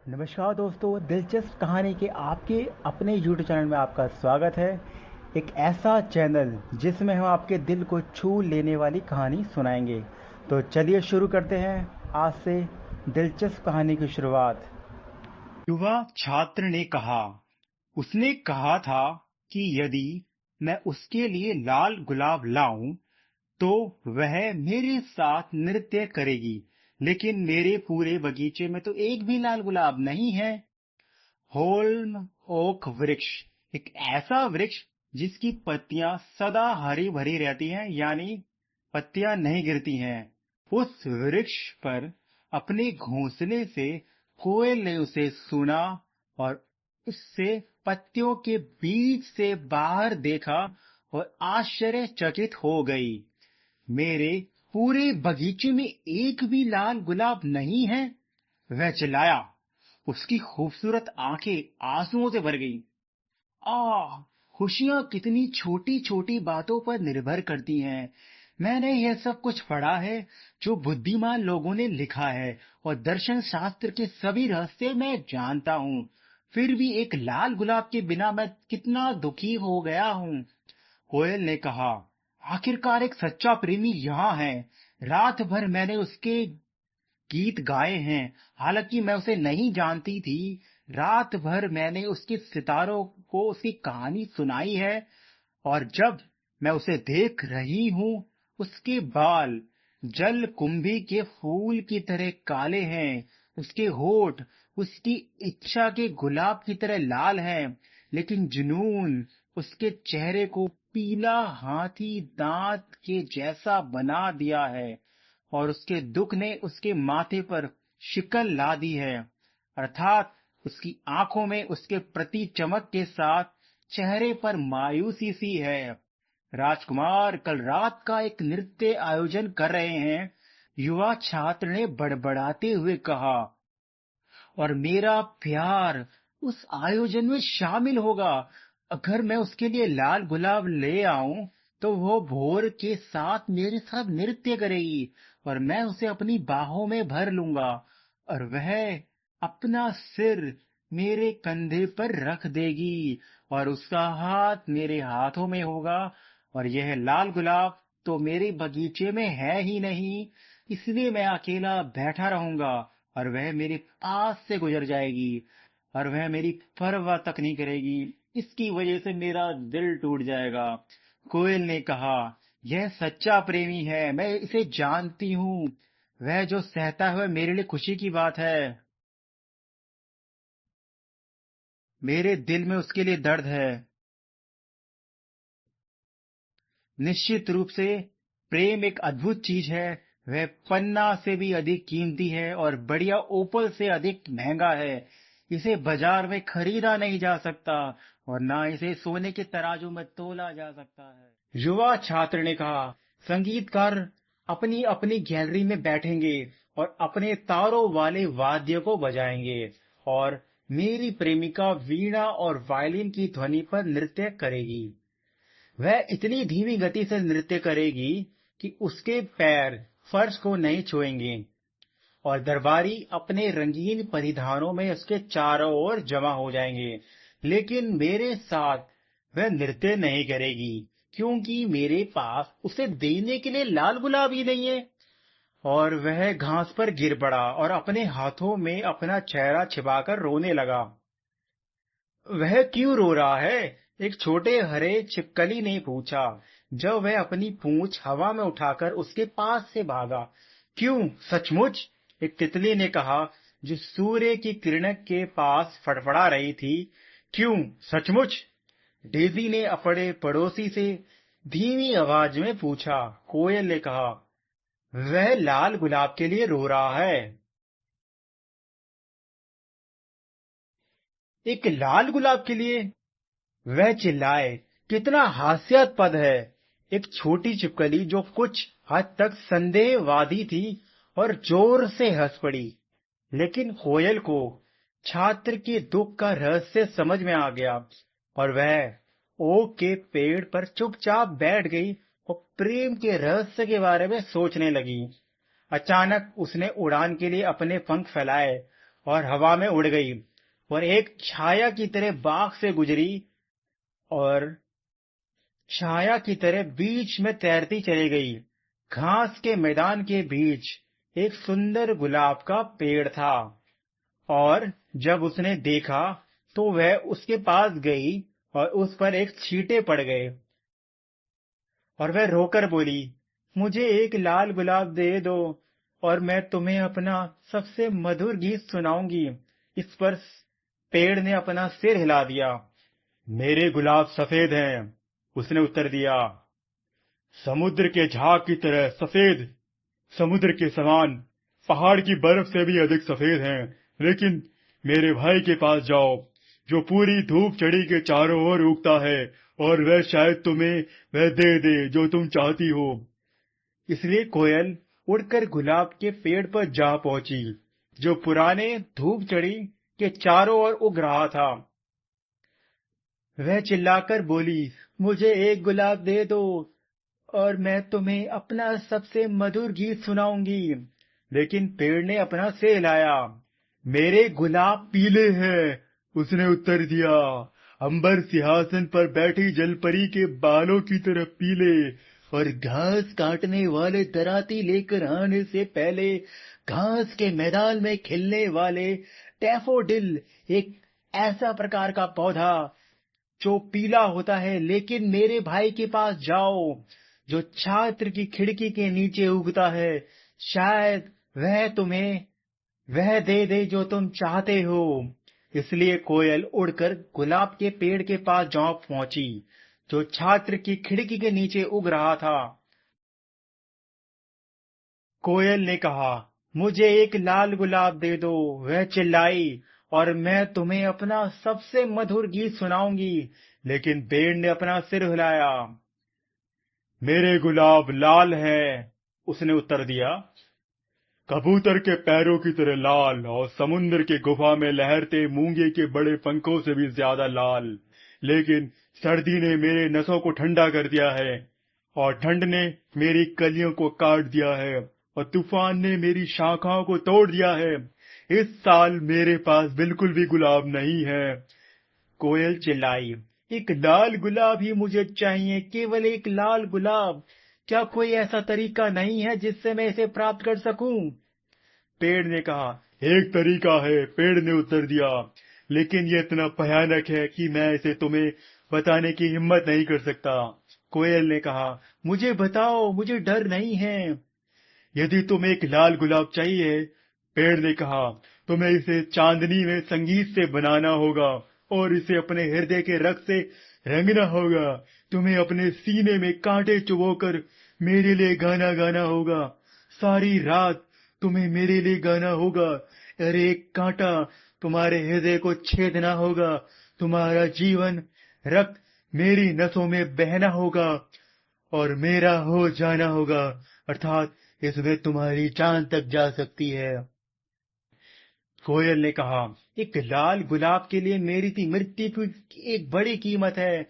नमस्कार दोस्तों, दिलचस्प कहानी के आपके अपने YouTube चैनल में आपका स्वागत है। एक ऐसा चैनल जिसमें हम आपके दिल को छू लेने वाली कहानी सुनाएंगे। तो चलिए शुरू करते हैं आज से दिलचस्प कहानी की शुरुआत। युवा छात्र ने कहा, उसने कहा था कि यदि मैं उसके लिए लाल गुलाब लाऊं तो वह मेरे साथ नृत्य करेगी, लेकिन मेरे पूरे बगीचे में तो एक भी लाल गुलाब नहीं है। होल्म ओक वृक्ष एक ऐसा वृक्ष जिसकी पत्तियां सदा हरी भरी रहती हैं, यानी पत्तियां नहीं गिरती हैं। उस वृक्ष पर अपने घोंसले से कोयल ने उसे सुना और उससे पत्तियों के बीच से बाहर देखा और आश्चर्यचकित हो गई। मेरे पूरे बगीचे में एक भी लाल गुलाब नहीं है, वह चिल्लाया। उसकी खूबसूरत आंखें आंसुओं से भर गईं। आह! खुशियां कितनी छोटी छोटी बातों पर निर्भर करती हैं। मैंने यह सब कुछ पढ़ा है जो बुद्धिमान लोगों ने लिखा है, और दर्शन शास्त्र के सभी रहस्य मैं जानता हूँ। फिर भी एक लाल गुलाब के बिना मैं कितना दुखी हो गया हूँ। कोयल ने कहा, आखिरकार एक सच्चा प्रेमी यहाँ है। रात भर मैंने उसके गीत गाए हैं, हालांकि मैं उसे नहीं जानती थी। रात भर मैंने उसके सितारों को उसकी कहानी सुनाई है, और जब मैं उसे देख रही हूँ, उसके बाल जल कुंभी के फूल की तरह काले हैं। उसके होठ उसकी इच्छा के गुलाब की तरह लाल हैं, लेकिन जुनून उसके चेहरे को पीला हाथी दांत के जैसा बना दिया है, और उसके दुख ने उसके माथे पर शिकल ला दी है, अर्थात उसकी आंखों में उसके प्रति चमक के साथ चेहरे पर मायूसी सी है। राजकुमार कल रात का एक नृत्य आयोजन कर रहे हैं, युवा छात्र ने बड़बड़ाते हुए कहा, और मेरा प्यार उस आयोजन में शामिल होगा। अगर मैं उसके लिए लाल गुलाब ले आऊं तो वो भोर के साथ मेरे साथ नृत्य करेगी, और मैं उसे अपनी बाहों में भर लूंगा, और वह अपना सिर मेरे कंधे पर रख देगी, और उसका हाथ मेरे हाथों में होगा। और यह लाल गुलाब तो मेरे बगीचे में है ही नहीं, इसलिए मैं अकेला बैठा रहूंगा, और वह मेरे पास से गुजर जाएगी, और वह मेरी परवाह तक नहीं करेगी। इसकी वजह से मेरा दिल टूट जाएगा। कोयल ने कहा, यह सच्चा प्रेमी है, मैं इसे जानती हूँ। वह जो सहता है वह मेरे लिए खुशी की बात है। मेरे दिल में उसके लिए दर्द है। निश्चित रूप से प्रेम एक अद्भुत चीज है। वह पन्ना से भी अधिक कीमती है और बढ़िया ओपल से अधिक महंगा है। इसे बाजार में खरीदा नहीं जा सकता, और ना इसे सोने के तराजू में तोला जा सकता है। युवा छात्र ने कहा, संगीतकार अपनी अपनी गैलरी में बैठेंगे और अपने तारों वाले वाद्य को बजाएंगे, और मेरी प्रेमिका वीणा और वायलिन की ध्वनि पर नृत्य करेगी। वह इतनी धीमी गति से नृत्य करेगी कि उसके पैर फर्श को नहीं छुएंगे, और दरबारी अपने रंगीन परिधानों में उसके चारों ओर जमा हो जाएंगे। लेकिन मेरे साथ वह नृत्य नहीं करेगी, क्योंकि मेरे पास उसे देने के लिए लाल गुलाब ही नहीं है। और वह घास पर गिर पड़ा और अपने हाथों में अपना चेहरा छिपाकर रोने लगा। वह क्यों रो रहा है? एक छोटे हरे छिपकली ने पूछा, जब वह अपनी पूंछ हवा में उठाकर उसके पास से भागा। क्यों, सचमुच? एक तितली ने कहा, जो सूर्य की किरण के पास फड़फड़ा रही थी। क्यों, सचमुच? डेजी ने अपने पड़ोसी से धीमी आवाज में पूछा। कोयल ने कहा, वह लाल गुलाब के लिए रो रहा है। एक लाल गुलाब के लिए? वह चिल्लाए, कितना हास्यास्पद है। एक छोटी छिपकली जो कुछ हद तक संदेहवादी थी और जोर से हंस पड़ी। लेकिन कोयल को छात्र के दुख का रहस्य समझ में आ गया, और वह ओक के पेड़ पर चुपचाप बैठ गई और प्रेम के रहस्य के बारे में सोचने लगी। अचानक उसने उड़ान के लिए अपने पंख फैलाए, और हवा में उड़ गई और एक छाया की तरह बाग से गुजरी और छाया की तरह बीच में तैरती चली गई। घास के मैदान के बीच एक सुंदर गुलाब का पेड़ था और जब उसने देखा तो वह उसके पास गई और उस पर एक छींटे पड़ गए और वह रोकर बोली, मुझे एक लाल गुलाब दे दो और मैं तुम्हें अपना सबसे मधुर गीत सुनाऊंगी। इस पर पेड़ ने अपना सिर हिला दिया। मेरे गुलाब सफेद हैं, उसने उत्तर दिया, समुद्र के झाग की तरह सफेद, समुद्र के समान, पहाड़ की बर्फ से भी अधिक सफेद हैं। लेकिन मेरे भाई के पास जाओ, जो पूरी धूप चढ़ी के चारों ओर उगता है, और वह शायद तुम्हें वह दे दे जो तुम चाहती हो। इसलिए कोयल उड़कर गुलाब के पेड़ पर जा पहुंची, जो पुराने धूप चढ़ी के चारों ओर उग रहा था। वह चिल्लाकर बोली, मुझे एक गुलाब दे दो और मैं तुम्हें अपना सबसे मधुर गीत सुनाऊंगी। लेकिन पेड़ ने अपना सिर हिलाया। मेरे गुलाब पीले हैं, उसने उत्तर दिया, अंबर सिंहासन पर बैठी जलपरी के बालों की तरह पीले, और घास काटने वाले दराती लेकर आने से पहले घास के मैदान में खिलने वाले डैफोडिल, एक ऐसा प्रकार का पौधा जो पीला होता है। लेकिन मेरे भाई के पास जाओ, जो छात्र की खिड़की के नीचे उगता है, शायद वह तुम्हें वह दे दे जो तुम चाहते हो। इसलिए कोयल उड़कर गुलाब के पेड़ के पास जा पहुंची, जो छात्र की खिड़की के नीचे उग रहा था। कोयल ने कहा, मुझे एक लाल गुलाब दे दो। वह चिल्लाई, और मैं तुम्हें अपना सबसे मधुर गीत सुनाऊंगी। लेकिन पेड़ ने अपना सिर हिलाया। मेरे गुलाब लाल है, उसने उत्तर दिया, कबूतर के पैरों की तरह लाल, और समुद्र के गुफा में लहरते मूंगे के बड़े पंखों से भी ज्यादा लाल। लेकिन सर्दी ने मेरे नसों को ठंडा कर दिया है, और ठंड ने मेरी कलियों को काट दिया है, और तूफान ने मेरी शाखाओं को तोड़ दिया है। इस साल मेरे पास बिल्कुल भी गुलाब नहीं है। कोयल चिल्लाई, एक लाल गुलाब ही मुझे चाहिए, केवल एक लाल गुलाब। क्या कोई ऐसा तरीका नहीं है जिससे मैं इसे प्राप्त कर सकूं? पेड़ ने कहा, एक तरीका है, पेड़ ने उत्तर दिया, लेकिन ये इतना भयानक है कि मैं इसे तुम्हें बताने की हिम्मत नहीं कर सकता। कोयल ने कहा, मुझे बताओ, मुझे डर नहीं है। यदि तुम्हें एक लाल गुलाब चाहिए, पेड़ ने कहा, तुम्हें इसे चांदनी में संगीत से बनाना होगा और इसे अपने हृदय के रक्त से रंगना होगा। तुम्हें अपने सीने में कांटे चुभोकर मेरे लिए गाना गाना होगा। सारी रात तुम्हें मेरे लिए गाना होगा। अरे एक कांटा तुम्हारे हृदय को छेदना होगा। तुम्हारा जीवन रक्त मेरी नसों में बहना होगा और मेरा हो जाना होगा, अर्थात इसमें तुम्हारी जान तक जा सकती है। कोयल ने कहा, एक लाल गुलाब के लिए मेरी मृत्यु की एक बड़ी कीमत है।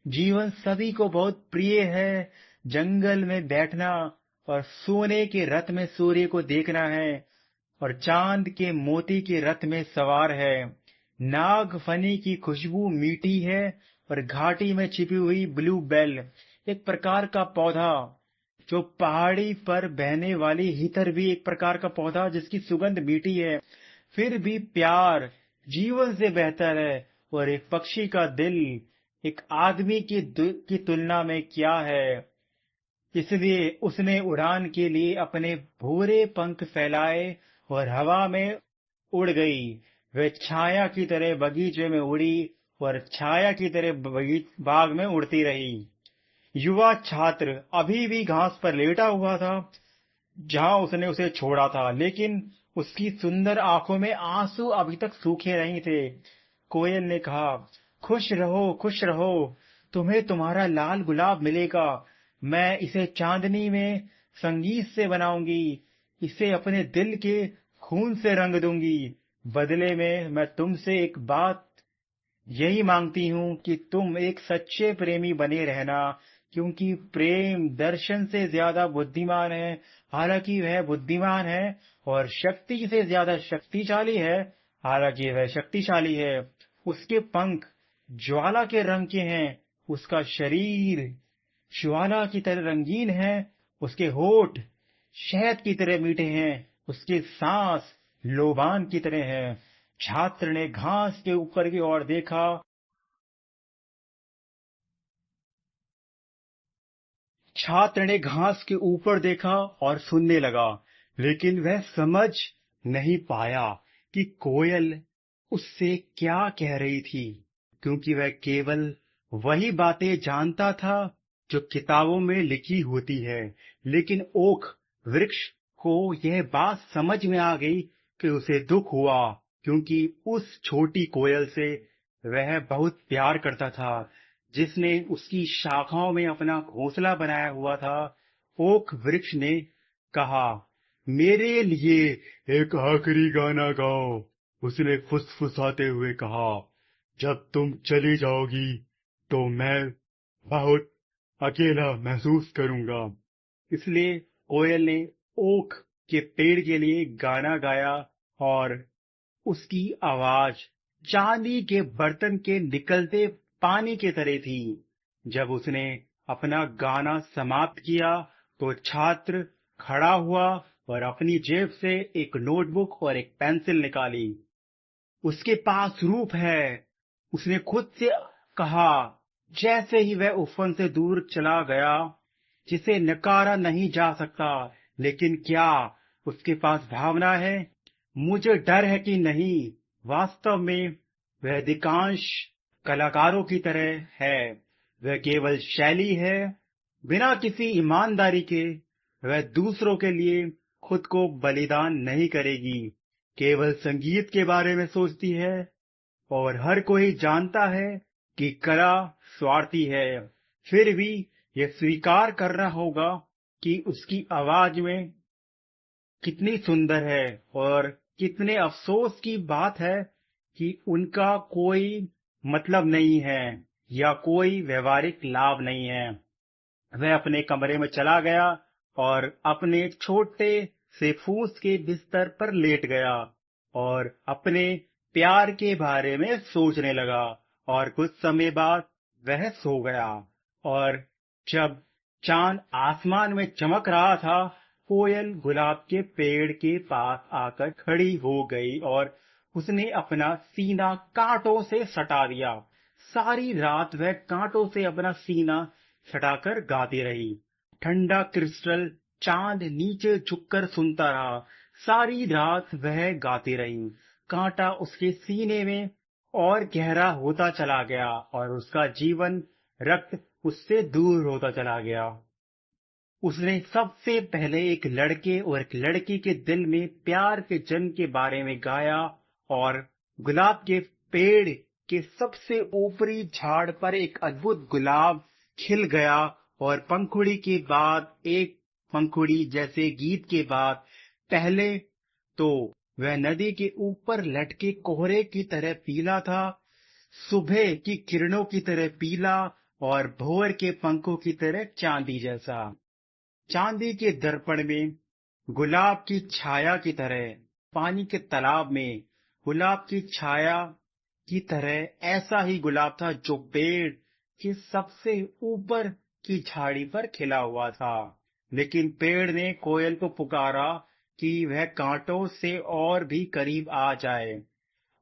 जीवन सभी को बहुत प्रिय है। जंगल में बैठना और सोने के रथ में सूर्य को देखना है, और चांद के मोती के रथ में सवार है। नागफनी की खुशबू मीठी है, और घाटी में छिपी हुई ब्लू बेल, एक प्रकार का पौधा जो पहाड़ी पर बहने वाली हितर, भी एक प्रकार का पौधा जिसकी सुगंध मीठी है। फिर भी प्यार जीवन से बेहतर है, और एक पक्षी का दिल एक आदमी की तुलना में क्या है। इसलिए उसने उड़ान के लिए अपने भूरे पंख फैलाए और हवा में उड़ गई। वह छाया की तरह बगीचे में उड़ी और छाया की तरह बाग में उड़ती रही। युवा छात्र अभी भी घास पर लेटा हुआ था जहां उसने उसे छोड़ा था, लेकिन उसकी सुंदर आंखों में आंसू अभी तक सूखे नहीं थे। कोयल ने कहा, खुश रहो, खुश रहो, तुम्हें तुम्हारा लाल गुलाब मिलेगा। मैं इसे चांदनी में संगीत से बनाऊंगी, इसे अपने दिल के खून से रंग दूंगी। बदले में मैं तुमसे एक बात यही मांगती हूँ कि तुम एक सच्चे प्रेमी बने रहना, क्योंकि प्रेम दर्शन से ज्यादा बुद्धिमान है। हालांकि वह बुद्धिमान है, और शक्ति से ज्यादा शक्तिशाली है, हालांकि वह शक्तिशाली है। उसके पंख ज्वाला के रंग के हैं, उसका शरीर ज्वाला की तरह रंगीन है, उसके होठ शहद की तरह मीठे हैं, उसके सांस लोबान की तरह है। छात्र ने घास के ऊपर की ओर देखा। छात्र ने घास के ऊपर देखा और सुनने लगा, लेकिन वह समझ नहीं पाया कि कोयल उससे क्या कह रही थी, क्योंकि वह केवल वही बातें जानता था जो किताबों में लिखी होती है। लेकिन ओक वृक्ष को यह बात समझ में आ गई कि उसे दुख हुआ, क्योंकि उस छोटी कोयल से वह बहुत प्यार करता था, जिसने उसकी शाखाओं में अपना घोंसला बनाया हुआ था। ओक वृक्ष ने कहा, मेरे लिए एक आखिरी गाना गाओ। उसने फुसफुसाते हुए कहा, जब तुम चली जाओगी तो मैं बहुत अकेला महसूस करूंगा। इसलिए कोयल ने ओक के पेड़ के लिए गाना गाया, और उसकी आवाज चांदी के बर्तन के निकलते पानी की तरह थी। जब उसने अपना गाना समाप्त किया तो छात्र खड़ा हुआ और अपनी जेब से एक नोटबुक और एक पेंसिल निकाली। उसके पास रूप है, उसने खुद से कहा, जैसे ही वह उफन से दूर चला गया, जिसे नकारा नहीं जा सकता। लेकिन क्या उसके पास भावना है? मुझे डर है कि नहीं। वास्तव में वह अधिकांश कलाकारों की तरह है। वह केवल शैली है, बिना किसी ईमानदारी के। वह दूसरों के लिए खुद को बलिदान नहीं करेगी, केवल संगीत के बारे में सोचती है। और हर कोई जानता है कि कला स्वार्थी है, फिर भी यह स्वीकार करना होगा कि उसकी आवाज में कितनी सुंदर है। और कितने अफसोस की बात है कि उनका कोई मतलब नहीं है, या कोई व्यवहारिक लाभ नहीं है। वह अपने कमरे में चला गया और अपने छोटे से फूस के बिस्तर पर लेट गया और अपने प्यार के बारे में सोचने लगा। और कुछ समय बाद वह सो गया। और जब चांद आसमान में चमक रहा था, कोयल गुलाब के पेड़ के पास आकर खड़ी हो गई और उसने अपना सीना कांटों से सटा दिया। सारी रात वह कांटों से अपना सीना सटाकर गाती रही। ठंडा क्रिस्टल चांद नीचे झुककर सुनता रहा। सारी रात वह गाती रही। कांटा उसके सीने में और गहरा होता चला गया और उसका जीवन रक्त उससे दूर होता चला गया। उसने सबसे पहले एक लड़के और एक लड़की के दिल में प्यार के जन्म के बारे में गाया, और गुलाब के पेड़ के सबसे ऊपरी झाड़ पर एक अद्भुत गुलाब खिल गया, और पंखुड़ी के बाद एक पंखुड़ी जैसे गीत के बाद पहले तो वह नदी के ऊपर लटके कोहरे की तरह पीला था, सुबह की किरणों की तरह पीला, और भोर के पंखों की तरह चांदी जैसा। चांदी के दर्पण में गुलाब की छाया की तरह, पानी के तालाब में गुलाब की छाया की तरह ऐसा ही गुलाब था जो पेड़ की सबसे ऊपर की झाड़ी पर खिला हुआ था। लेकिन पेड़ ने कोयल को पुकारा कि वह कांटों से और भी करीब आ जाए।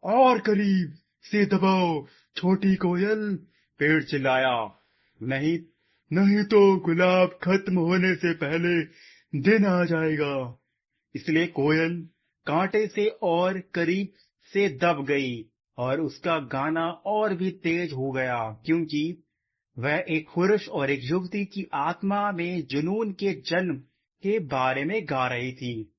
और करीब से दबाओ छोटी कोयल, पेड़ चिल्लाया। नहीं, नहीं तो गुलाब खत्म होने से पहले दिन आ जाएगा। इसलिए कोयल कांटे से और करीब से दब गई और उसका गाना और भी तेज हो गया, क्योंकि वह एक पुरुष और एक युवती की आत्मा में जुनून के जन्म के बारे में गा रही थी।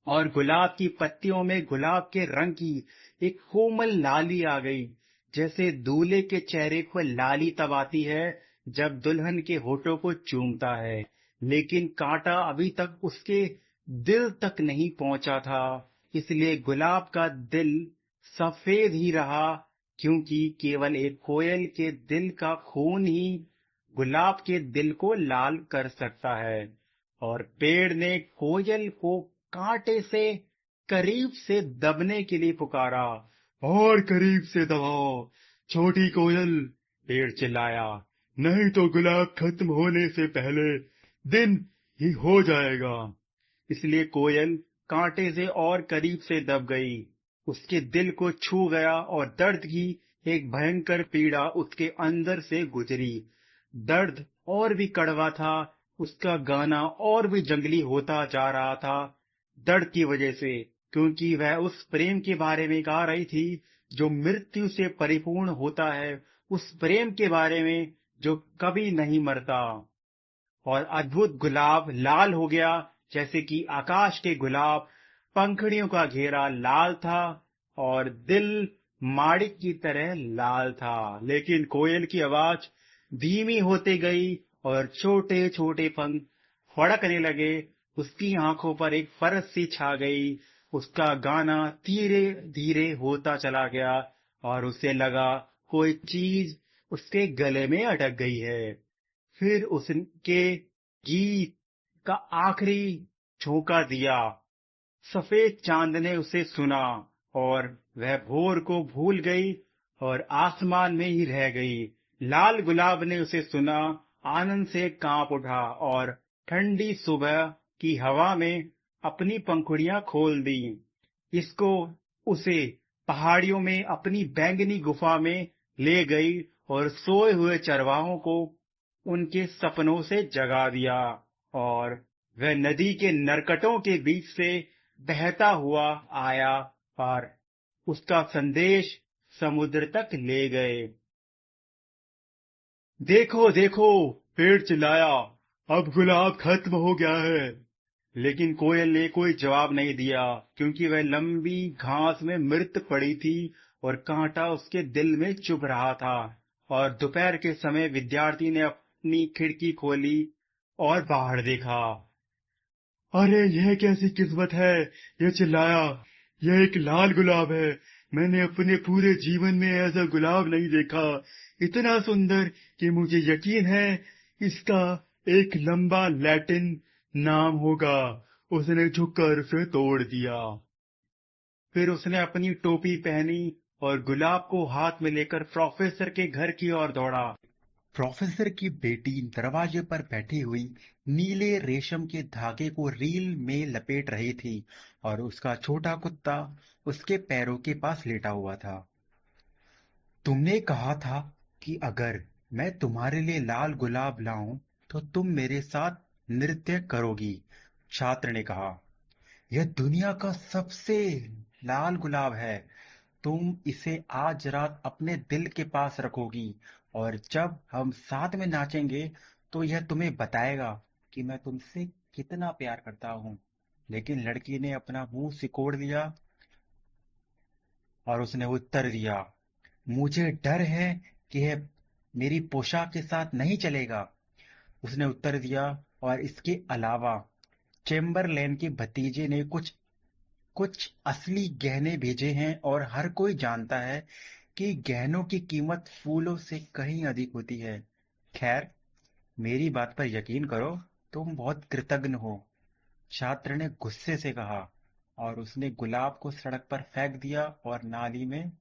और गुलाब की पत्तियों में गुलाब के रंग की एक कोमल लाली आ गई, जैसे दूल्हे के चेहरे पर लाली तब आती है जब दुल्हन के होठों को चूमता है। लेकिन कांटा अभी तक उसके दिल तक नहीं पहुंचा था, इसलिए गुलाब का दिल सफेद ही रहा, क्योंकि केवल एक कोयल के दिल का खून ही गुलाब के दिल को लाल कर सकता है। और पेड़ ने कोयल को कांटे से करीब से दबने के लिए पुकारा। और करीब से दबाओ, छोटी कोयल, पेड़ चिल्लाया, नहीं तो गुलाब खत्म होने से पहले दिन ही हो जाएगा। इसलिए कोयल कांटे से और करीब से दब गई, उसके दिल को छू गया और दर्द की एक भयंकर पीड़ा उसके अंदर से गुजरी। दर्द और भी कड़वा था, उसका गाना और भी जंगली होता जा रहा था, दर्द की वजह से, क्योंकि वह उस प्रेम के बारे में गा रही थी जो मृत्यु से परिपूर्ण होता है, उस प्रेम के बारे में जो कभी नहीं मरता। और अद्भुत गुलाब लाल हो गया, जैसे कि आकाश के गुलाब। पंखुड़ियों का घेरा लाल था और दिल माणिक की तरह लाल था। लेकिन कोयल की आवाज धीमी होती गई और छोटे छोटे पंख फड़कने लगे। उसकी आंखों पर एक परत सी छा गई। उसका गाना धीरे धीरे होता चला गया और उसे लगा कोई चीज उसके गले में अटक गई है। फिर उसके गीत का आखिरी झोंका दिया। सफेद चांद ने उसे सुना और वह भोर को भूल गई और आसमान में ही रह गई। लाल गुलाब ने उसे सुना, आनंद से कांप उठा और ठंडी सुबह की हवा में अपनी पंखुड़ियां खोल दी। इसको उसे पहाड़ियों में अपनी बैंगनी गुफा में ले गई और सोए हुए चरवाहों को उनके सपनों से जगा दिया। और वह नदी के नरकटों के बीच से बहता हुआ आया और उसका संदेश समुद्र तक ले गए। देखो देखो, पेड़ चिल्लाया, अब गुलाब खत्म हो गया है। लेकिन कोयल ने कोई जवाब नहीं दिया, क्योंकि वह लंबी घास में मृत पड़ी थी और कांटा उसके दिल में चुभ रहा था। और दोपहर के समय विद्यार्थी ने अपनी खिड़की खोली और बाहर देखा। अरे यह कैसी किस्मत है, यह चिल्लाया, यह एक लाल गुलाब है। मैंने अपने पूरे जीवन में ऐसा गुलाब नहीं देखा, इतना सुंदर कि मुझे यकीन है इसका एक लंबा लैटिन नाम होगा। उसने झुककर उसे तोड़ दिया। फिर उसने अपनी टोपी पहनी और गुलाब को हाथ में लेकर प्रोफेसर के घर की ओर दौड़ा। प्रोफेसर की बेटी दरवाजे पर बैठी हुई नीले रेशम के धागे को रील में लपेट रही थी और उसका छोटा कुत्ता उसके पैरों के पास लेटा हुआ था। तुमने कहा था कि अगर मैं तुम्हारे लिए लाल गुलाब लाऊं तो तुम मेरे साथ नृत्य करोगी, छात्र ने कहा। यह दुनिया का सबसे लाल गुलाब है। तुम इसे आज रात अपने दिल के पास रखोगी और जब हम साथ में नाचेंगे तो यह तुम्हें बताएगा कि मैं तुमसे कितना प्यार करता हूँ। लेकिन लड़की ने अपना मुंह सिकोड़ लिया और उसने उत्तर दिया, मुझे डर है कि यह मेरी पोशाक के साथ नहीं चलेगा। उसने उत्तर दिया, और इसके अलावा चेम्बरलेन के भतीजे ने कुछ कुछ असली गहने भेजे हैं और हर कोई जानता है कि गहनों की कीमत फूलों से कहीं अधिक होती है। खैर, मेरी बात पर यकीन करो, तुम बहुत कृतज्ञ हो, छात्र ने गुस्से से कहा। और उसने गुलाब को सड़क पर फेंक दिया और नाली में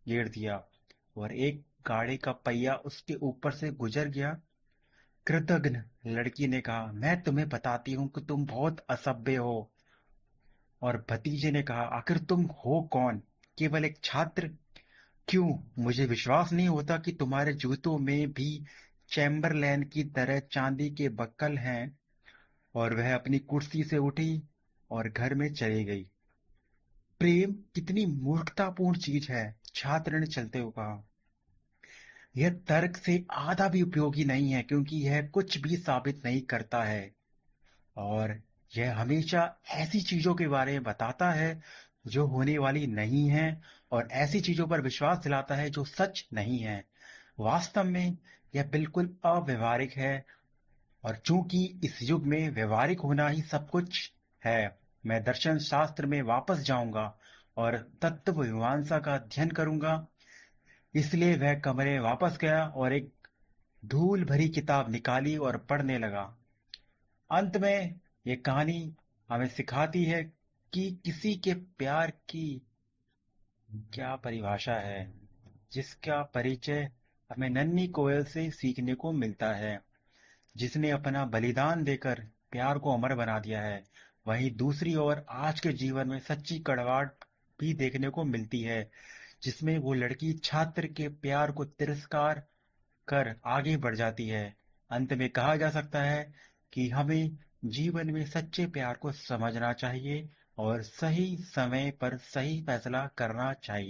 गिर दिया और एक गाड़ी का पहिया उसके ऊपर से गुजर गया। कृतज्ञ, लड़की ने कहा, मैं तुम्हें बताती हूँ कि तुम बहुत असभ्य हो। और भतीजे ने कहा, आखिर तुम हो कौन? केवल एक छात्र? क्यों, मुझे विश्वास नहीं होता कि तुम्हारे जूतों में भी चैम्बरलैन की तरह चांदी के बक्कल हैं। और वह अपनी कुर्सी से उठी और घर में चली गई। प्रेम कितनी मूर्खतापूर्ण चीज है, छात्र ने चलते हुए कहा। यह तर्क से आधा भी उपयोगी नहीं है, क्योंकि यह कुछ भी साबित नहीं करता है और यह हमेशा ऐसी चीजों के बारे में बताता है जो होने वाली नहीं है और ऐसी चीजों पर विश्वास दिलाता है जो सच नहीं है। वास्तव में यह बिल्कुल अव्यवहारिक है। और चूंकि इस युग में व्यवहारिक होना ही सब कुछ है, मैं दर्शन शास्त्र में वापस जाऊंगा और तत्व मीमांसा का अध्ययन करूंगा। इसलिए वह कमरे में वापस गया और एक धूल भरी किताब निकाली और पढ़ने लगा। अंत में ये कहानी हमें सिखाती है कि किसी के प्यार की क्या परिभाषा है, जिसका परिचय हमें नन्ही कोयल से सीखने को मिलता है, जिसने अपना बलिदान देकर प्यार को अमर बना दिया है। वहीं दूसरी ओर आज के जीवन में सच्ची कड़वाहट भी देखने को मिलती है, जिसमें वो लड़की छात्र के प्यार को तिरस्कार कर आगे बढ़ जाती है। अंत में कहा जा सकता है कि हमें जीवन में सच्चे प्यार को समझना चाहिए और सही समय पर सही फैसला करना चाहिए।